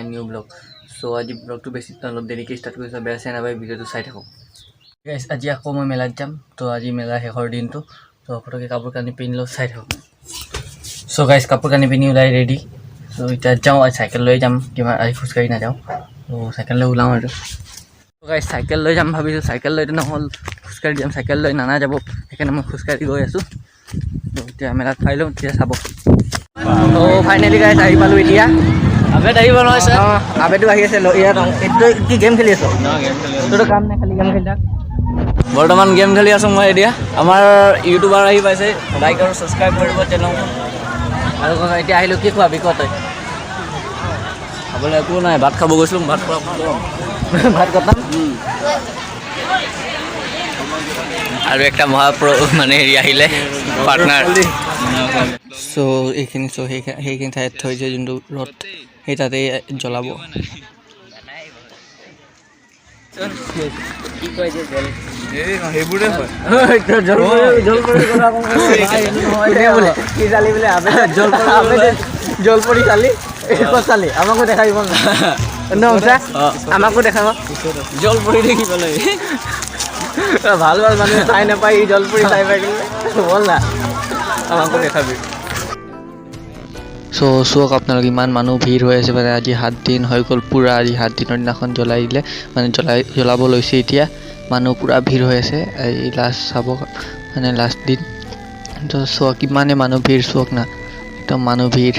My new blog. চ' আজি ব্লগটো বেছি অলপ দেৰিকৈ ষ্টাৰ্ট কৰিছোঁ, বেয়া চেয়া নাপাই ভিডিঅ'টো চাই থাকক। গাইছ আজি আকৌ মই মেলাত যাম, তো আজি মেলা শেষৰ দিনটো, তো ফটকৈ কাপোৰ কানি পিন্ধি লওঁ, চাই থাকক। চ' গাইছ কাপোৰ কানি পিন্ধি ওলাই ৰেডি। চ' এতিয়া যাওঁ, আজি চাইকেল লৈ যাম, কিমান আজি খোজকাঢ়ি নাযাওঁ, তো চাইকেল লৈ ওলাওঁ আৰু। চ' গাইছ চাইকেল লৈ যাম ভাবিছোঁ, চাইকেল লৈতো নহ'ল, খোজকাঢ়ি যাম, চাইকেল লৈ নানা যাব, সেইকাৰণে মই খোজকাঢ়ি গৈ আছোঁ। তো এতিয়া মেলাত খাই লওঁ, তেতিয়া চাব। ত' ফাইনেলি গাইছ আহি পালোঁ এতিয়া। আবেদ আহিব নহয় স্যাৰ। অঁ আবেদো আহি আছে, ইয়াত এইটো কি গেম খেলি আছ? তোৰতো কাম নাই, খালি গেম খেলি থাক। বৰ্তমান গেম খেলি আছোঁ মই এতিয়া। আমাৰ ইউটিউবাৰ আহি পাইছে, লাইক আৰু ছাবস্ক্ৰাইব কৰিব চেনেলখন। আৰু এতিয়া আহিলোঁ, কি খোৱাবি ক তই? খাবলৈ একো নাই, ভাত খাব গৈছিলোঁ, ভাত খোৱা ভাত কটাম। আৰু একটা মহাপ্ৰ মানে হেৰি আহিলে পাৰ্টনাৰ। চ' এইখিনি সেইখিনি ঠাইত থৈছে যোনটো ৰথ, সেই তাতে জ্বলাব। সেইবোৰে হয়। জলপৰি চালি ক'ত চালি? আমাকো দেখাব আমাকো দেখাব। জলপৰি দেখিব লাগে। ভাল ভাল মানুহে চাই নাপায়, ই জলপৰি চাই পাই গ'লে বল না, আমাকো দেখাবি। চ' চাওক আপোনালোক, ইমান মানুহ ভিৰ হৈ আছে মানে। আজি 7 দিন হৈ গ'ল পূৰা, আজি 7 দিনৰ দিনাখন জ্বলাই দিলে, মানে জ্বলাব লৈছে এতিয়া। মানুহ পূৰা ভিৰ হৈ আছে, এই লাষ্ট চাব মানে লাষ্ট দিন। তো চাওক কিমানে মানুহ ভিৰ, চাওক না একদম মানুহ ভিৰ।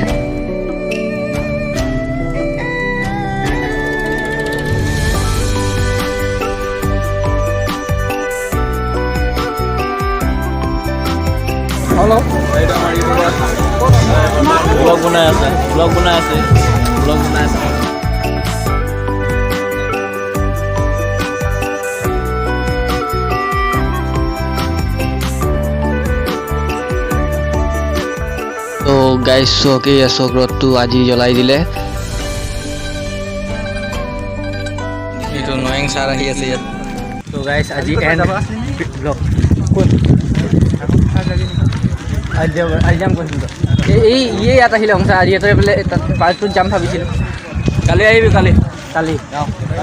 ব্লগ বনাই আছে। তো গাইজ চাওক, এই চাওক ৰথটো আজি জ্বলাই দিলে। এইটো নয়ং ছাৰ আহি আছে ইয়াত। তো গাইজ আজি এণ্ড ব্লগ আজি যাম কৈছিলোঁ, এই ইয়াত আহিলে অংশা আজি ইয়াতে বোলে পাৰ্কটোত যাম ভাবিছিলোঁ। কালি আহিবি, কালি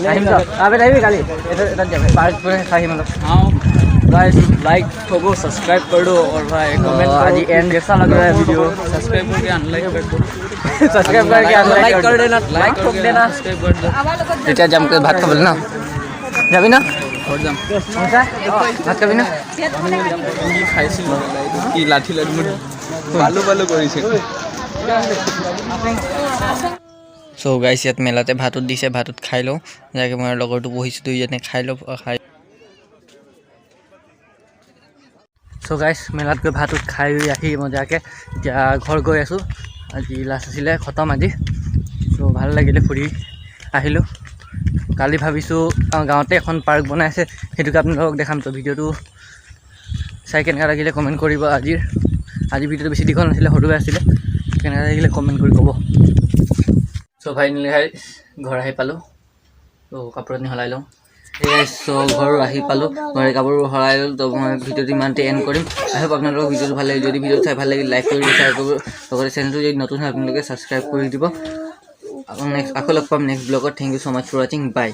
আহিম তো, আবেদ আহিবি কালি, এটাত যাম পাৰ্ক চাই আহিম অলপ। गाइस लाइक ठोको, सब्सक्राइब कर दो और भाई कमेंट करो आज एंड कैसा लग रहा है वीडियो। सब्सक्राइब करके अनलाइक कर दो। सब्सक्राइब करके लाइक कर देना, लाइक ठोक देना, सब्सक्राइब कर दो। তেতিয়া যাম কে ভাত খাবলৈ না, যাবি না? और जाम ভাত খাবি না? কি খাইছিল কি লাঠি লাঠি বালু কৰিছে। চ' গাইছ ইয়াত মেলাতে ভাতত দিছে, ভাতত খাই লওঁ, যাকে মই লগৰটো বহিছোঁ, দুইজনে খাই লওঁ। চ' গাইছ মেলাত গৈ ভাতত খাই আহি মজাকৈ এতিয়া ঘৰ গৈ আছোঁ। আজি লাষ্ট আছিলে, খতম আজি। চ' ভাল লাগিলে, ফুৰি আহিলোঁ। কালি ভাবিছোঁ গাঁৱতে এখন পাৰ্ক বনাই আছে, সেইটোকে আপোনালোকক দেখাম। তো ভিডিঅ'টো চাই কেনেকুৱা লাগিলে কমেণ্ট কৰিব। আজি ভিডিঅ'টো বেছি দীঘল নাছিলে, সৰুৱে আছিলে, কেনেকুৱা লাগিলে কমেণ্ট কৰি ক'ব। চ' ফাইনেলি ঘৰ আহি পালোঁ। ত' কাপোৰ আনি সলাই লওঁ। চ' ঘৰ আহি পালোঁ, ঘৰে কাপোৰ সলাই ল'লোঁ। তো মই ভিডিঅ'টো ইমানতে এণ্ড কৰিম। আই হোপ আপোনালোকৰ ভিডিঅ'টো ভাল লাগে। যদি ভিডিঅ'টো চাই ভাল লাগিল, লাইক কৰিব, শ্বেয়াৰ কৰিব, লগতে চেনেলটো যদি নতুন হয় আপোনালোকে ছাবস্ক্ৰাইব কৰি দিব। আকৌ লগ পাম নেক্সট ব্লগত। Thank you so' much for ৱাচিং, বাই।